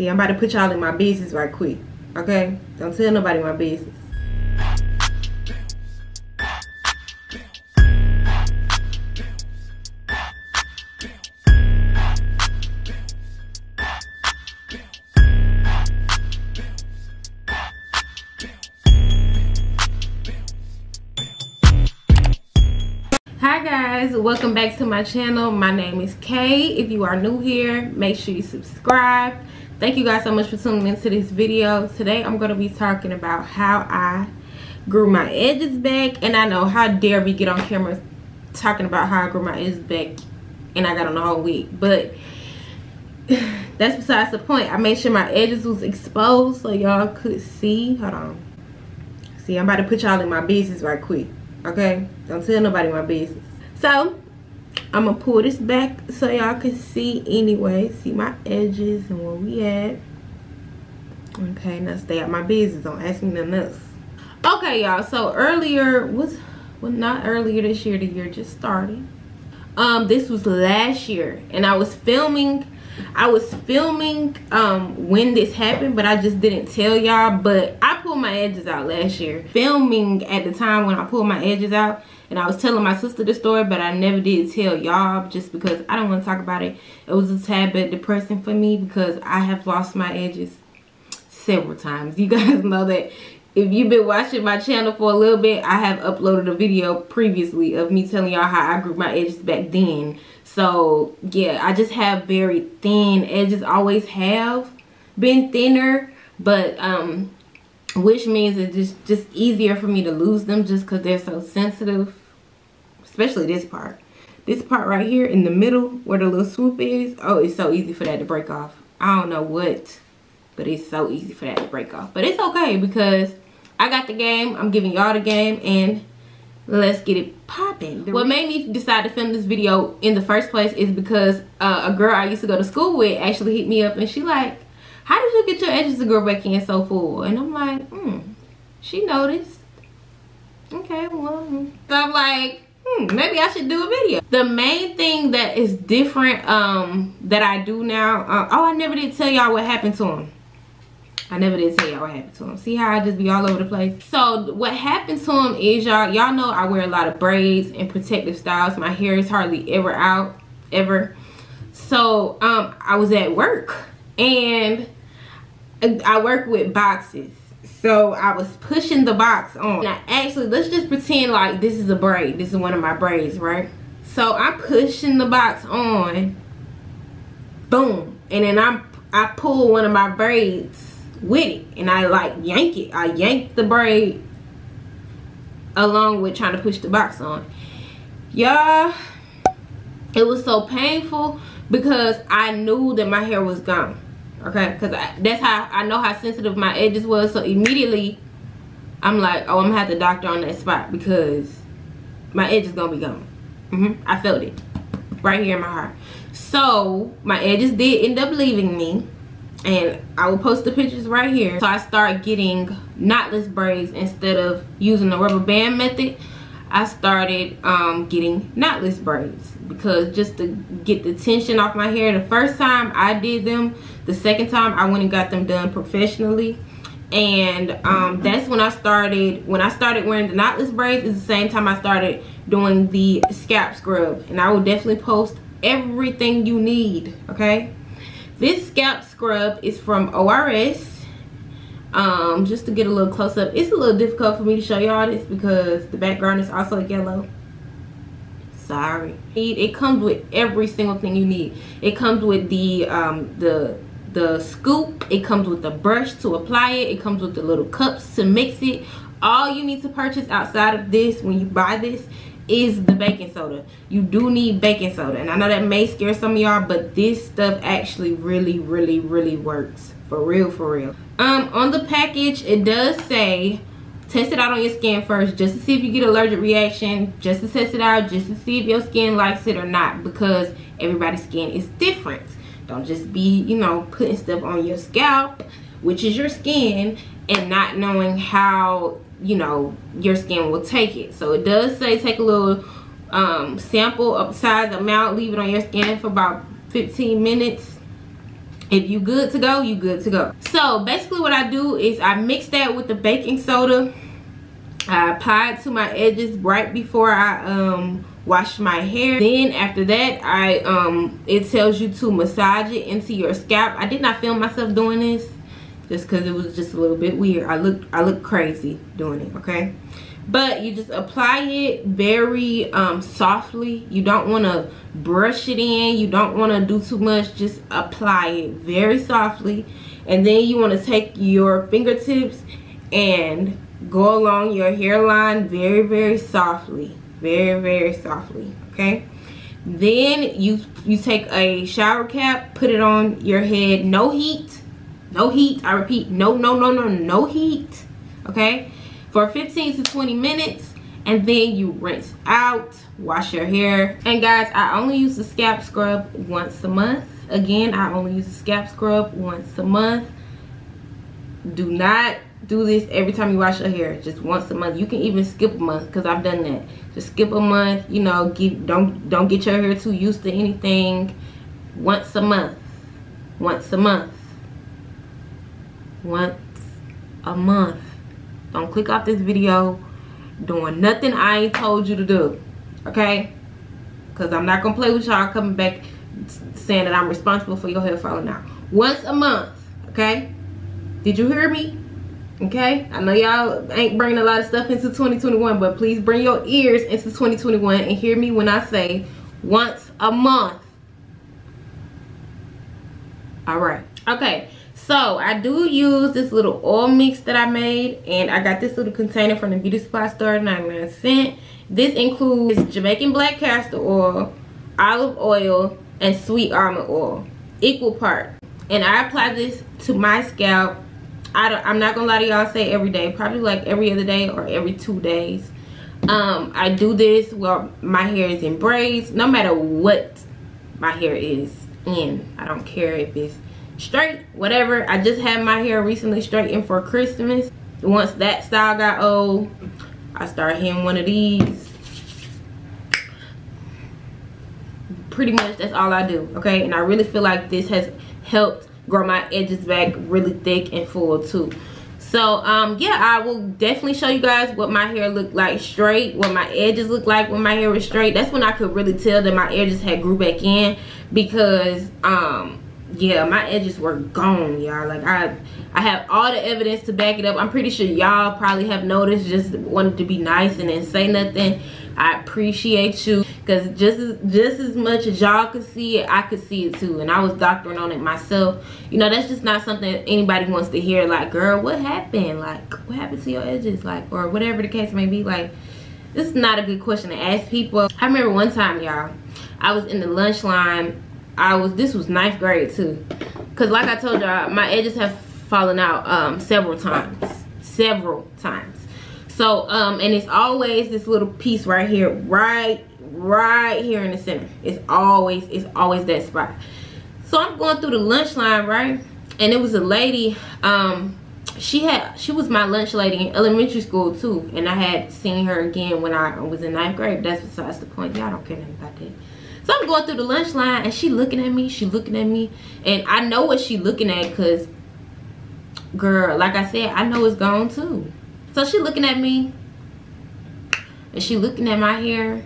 See, I'm about to put y'all in my business right quick. Okay? Don't tell nobody my business. Hi guys, welcome back to my channel. My name is Kay. If you are new here, make sure you subscribe. Thank you guys so much for tuning into this video. Today I'm going to be talking about how I grew my edges back. And I know, how dare we get on camera talking about how I grew my edges back and I got on the whole wig. But that's besides the point. I made sure my edges was exposed so y'all could see. Hold on. See, I'm about to put y'all in my business right quick. Okay? Don't tell nobody my business. So, I'm going to pull this back so y'all can see anyway. See my edges and where we at. Okay, now stay out my business. Don't ask me nothing else. Okay, y'all. So, earlier, well, not earlier this year. The year just started. This was last year. And I was filming when this happened, but I just didn't tell y'all. But I pulled my edges out last year. Filming at the time when I pulled my edges out, and I was telling my sister the story, but I never did tell y'all just because I don't want to talk about it. It was a tad bit depressing for me because I have lost my edges several times. You guys know that. If you've been watching my channel for a little bit, I have uploaded a video previously of me telling y'all how I grew my edges back then. So, yeah, I just have very thin edges. Always have been thinner, but which means it's just easier for me to lose them just because they're so sensitive. Especially this part. This part right here in the middle where the little swoop is. Oh, it's so easy for that to break off. I don't know what, but it's so easy for that to break off. But it's okay because I got the game. I'm giving y'all the game and let's get it popping. What made me decide to film this video in the first place is because a girl I used to go to school with actually hit me up and she like, how did you get your edges to grow back in so full? And I'm like, she noticed. Okay, well, so I'm like, maybe I should do a video. The main thing that is different that I do now, oh, I never did tell y'all what happened to him. I never did tell y'all what happened to him. See how I just be all over the place? So what happened to him is, y'all know I wear a lot of braids and protective styles. My hair is hardly ever out, ever. So I was at work and I work with boxes. So I was pushing the box on. Now actually, let's just pretend like this is a braid. This is one of my braids, right? So I'm pushing the box on. Boom. And then I pull one of my braids with it and I like yank it. I yanked the braid along with trying to push the box on. Y'all, it was so painful because I knew that my hair was gone. Okay, because that's how I know how sensitive my edges was. So immediately I'm like, oh, I'm gonna have to doctor on that spot because my edge is gonna be gone. I felt it right here in my heart. So my edges did end up leaving me. And I will post the pictures right here. So I started getting knotless braids instead of using the rubber band method. I started getting knotless braids because just to get the tension off my hair. The first time I did them, the second time I went and got them done professionally. And that's when I started. When I started wearing the knotless braids is the same time I started doing the scalp scrub. And I will definitely post everything you need, okay? This scalp scrub is from ORS. Just to get a little close up. It's a little difficult for me to show y'all this because the background is also yellow. Sorry. It comes with every single thing you need. It comes with the scoop. It comes with the brush to apply it. It comes with the little cups to mix it. All you need to purchase outside of this when you buy this is the baking soda. You do need baking soda, and I know that may scare some of y'all, but this stuff actually really works. For real. On the package it does say test it out on your skin first just to see if you get allergic reaction, just to test it out, just to see if your skin likes it or not, because everybody's skin is different. Don't just be, you know, putting stuff on your scalp, which is your skin, and not knowing how, you know, your skin will take it. So it does say take a little sample of size amount, leave it on your skin for about 15 minutes. If you good to go, you good to go. So basically what I do is I mix that with the baking soda. I apply it to my edges right before I wash my hair. Then after that, it tells you to massage it into your scalp. I did not film myself doing this just because it was just a little bit weird. I look crazy doing it, okay? But you just apply it very softly. You don't want to brush it in. You don't want to do too much. Just apply it very softly. And then you want to take your fingertips and go along your hairline very, very softly. Very, very softly, okay? Then you take a shower cap, put it on your head. No heat. No heat. I repeat, no heat, okay? For 15 to 20 minutes, and then you rinse out, wash your hair. And guys, I only use the scalp scrub once a month. Again, I only use the scalp scrub once a month. Do not do this every time you wash your hair, just once a month. You can even skip a month, because I've done that. Just skip a month, you know, don't get your hair too used to anything. Once a month. Once a month. Once a month. Don't click off this video doing nothing I ain't told you to do, okay? Because I'm not gonna play with y'all coming back saying that I'm responsible for your hair falling out. Once a month, okay? Did you hear me? Okay, I know y'all ain't bringing a lot of stuff into 2021, but please bring your ears into 2021 and hear me when I say once a month. All right, okay. So I do use this little oil mix that I made, and I got this little container from the beauty supply store, 99 cents. This includes Jamaican black castor oil, olive oil, and sweet almond oil, equal part. And I apply this to my scalp. I'm not gonna lie to y'all, say every day, probably like every other day or every 2 days. I do this while my hair is in braids, no matter what my hair is in. I don't care if it's straight, whatever. I just had my hair recently straightened for Christmas. Once that style got old, I started hitting one of these. Pretty much that's all I do, okay? And I really feel like this has helped grow my edges back really thick and full too. So yeah, I will definitely show you guys what my hair looked like straight, what my edges look like when my hair was straight. That's when I could really tell that my edges had grew back in, because yeah, my edges were gone, y'all. Like I have all the evidence to back it up. I'm pretty sure y'all probably have noticed, just wanted to be nice and didn't say nothing. I appreciate you, because just as much as y'all could see it, I could see it too, and I was doctoring on it myself. You know, that's just not something anybody wants to hear. Like, girl, what happened? Like, what happened to your edges? Like, or whatever the case may be. Like, this is not a good question to ask people. I remember one time, y'all, I was in the lunch line. This was 9th grade too, because like I told y'all, my edges have fallen out several times. So and it's always this little piece right here, right here in the center. It's always that spot. So I'm going through the lunch line, right, and it was a lady. She was my lunch lady in elementary school too, and I had seen her again when I was in 9th grade. That's besides the point. Y'all don't care nothing about that. So I'm going through the lunch line, and she looking at me, and I know what she looking at, because girl, like I said, I know it's gone too. So she looking at me, and she looking at my hair,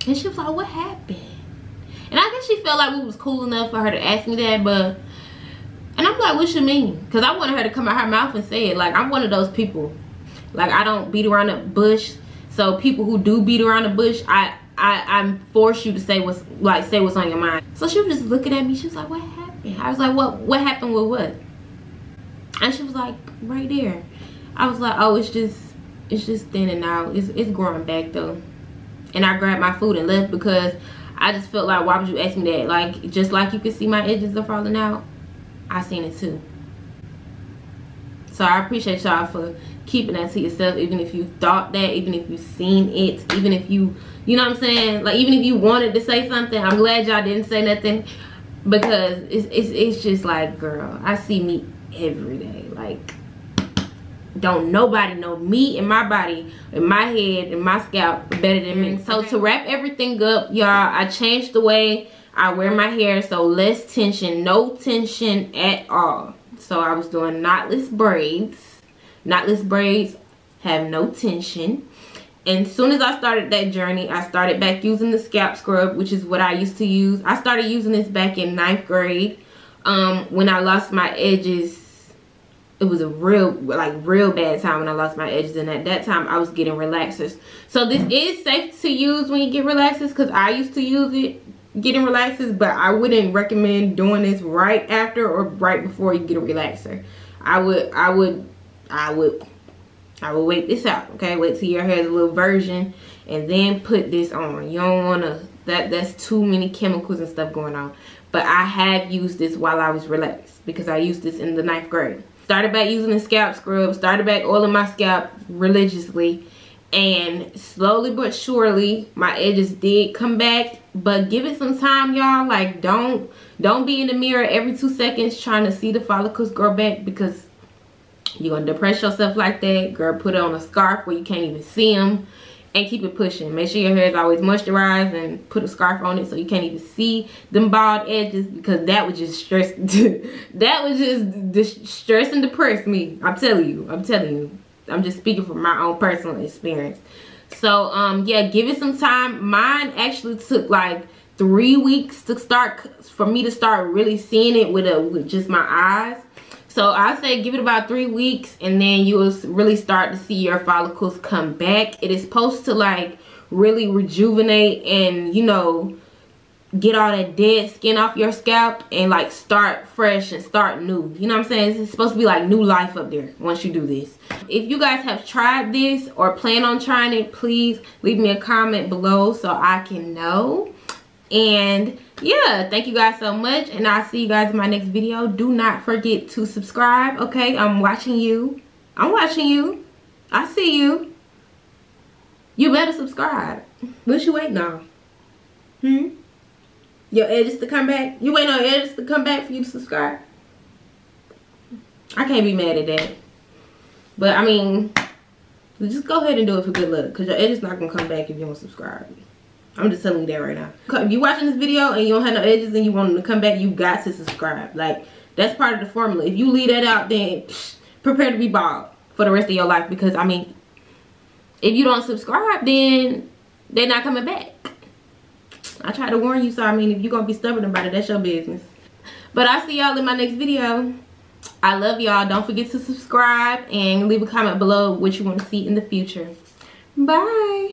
and she was like, what happened? And I guess she felt like we was cool enough for her to ask me that, but, and I'm like, what you mean? Because I wanted her to come out her mouth and say it. Like, I'm one of those people, like, I don't beat around the bush. So people who do beat around the bush, I force you to say what's on your mind. So she was just looking at me. She was like, what happened? I was like, what happened with what? And she was like, right there. I was like, oh, it's just thinning out. It's growing back though. And I grabbed my food and left, because I just felt like, why would you ask me that? Like, just like you can see my edges are falling out, I seen it too. So I appreciate y'all for keeping that to yourself, even if you thought that, even if you seen it, even if you know what I'm saying, like, even if you wanted to say something. I'm glad y'all didn't say nothing, because it's just like, girl, I see me every day. Like, don't nobody know me and my body and my head and my scalp better than me. So to wrap everything up, y'all, I changed the way I wear my hair so less tension, no tension at all. So I was doing knotless braids. Knotless braids have no tension. And as soon as I started that journey, I started back using the scalp scrub, which is what I used to use. I started using this back in 9th grade. When I lost my edges, it was a real bad time when I lost my edges, and at that time I was getting relaxers. So this is safe to use when you get relaxers, because I used to use it getting relaxers, but I wouldn't recommend doing this right after or right before you get a relaxer. I would wait this out, okay? Wait till your hair has a little version and then put this on. You don't want to, that's too many chemicals and stuff going on. But I have used this while I was relaxed, because I used this in the 9th grade. Started back using the scalp scrub, started back oiling my scalp religiously, and slowly but surely my edges did come back. But give it some time, y'all. Like, don't be in the mirror every 2 seconds trying to see the follicles grow back, because you're gonna depress yourself like that. Girl, put it on a scarf where you can't even see them, and keep it pushing. Make sure your hair is always moisturized, and put a scarf on it so you can't even see them bald edges, because that would just stress that would just stress and depress me. I'm telling you. I'm just speaking from my own personal experience. So yeah, give it some time. Mine actually took like 3 weeks for me to start really seeing it with just my eyes. So I say give it about 3 weeks, and then you will really start to see your follicles come back. It is supposed to like really rejuvenate and, you know, get all that dead skin off your scalp and like start fresh and start new. You know what I'm saying? It's supposed to be like new life up there once you do this. If you guys have tried this or plan on trying it, please leave me a comment below so I can know. And yeah, thank you guys so much, and I'll see you guys in my next video. Do not forget to subscribe, okay? I'm watching you. I see you. You better subscribe. What you waiting on? Your edges to come back? You waiting on your edges to come back for you to subscribe? I can't be mad at that. But I mean, just go ahead and do it for good luck, because your edges not gonna come back if you don't subscribe. I'm just telling you that right now. If you're watching this video and you don't have no edges and you want them to come back, you got to subscribe. Like, that's part of the formula. If you leave that out, then prepare to be bald for the rest of your life. Because, I mean, if you don't subscribe, then they're not coming back. I try to warn you, so I mean, if you're going to be stubborn about it, that's your business. But I'll see y'all in my next video. I love y'all. Don't forget to subscribe and leave a comment below what you want to see in the future. Bye.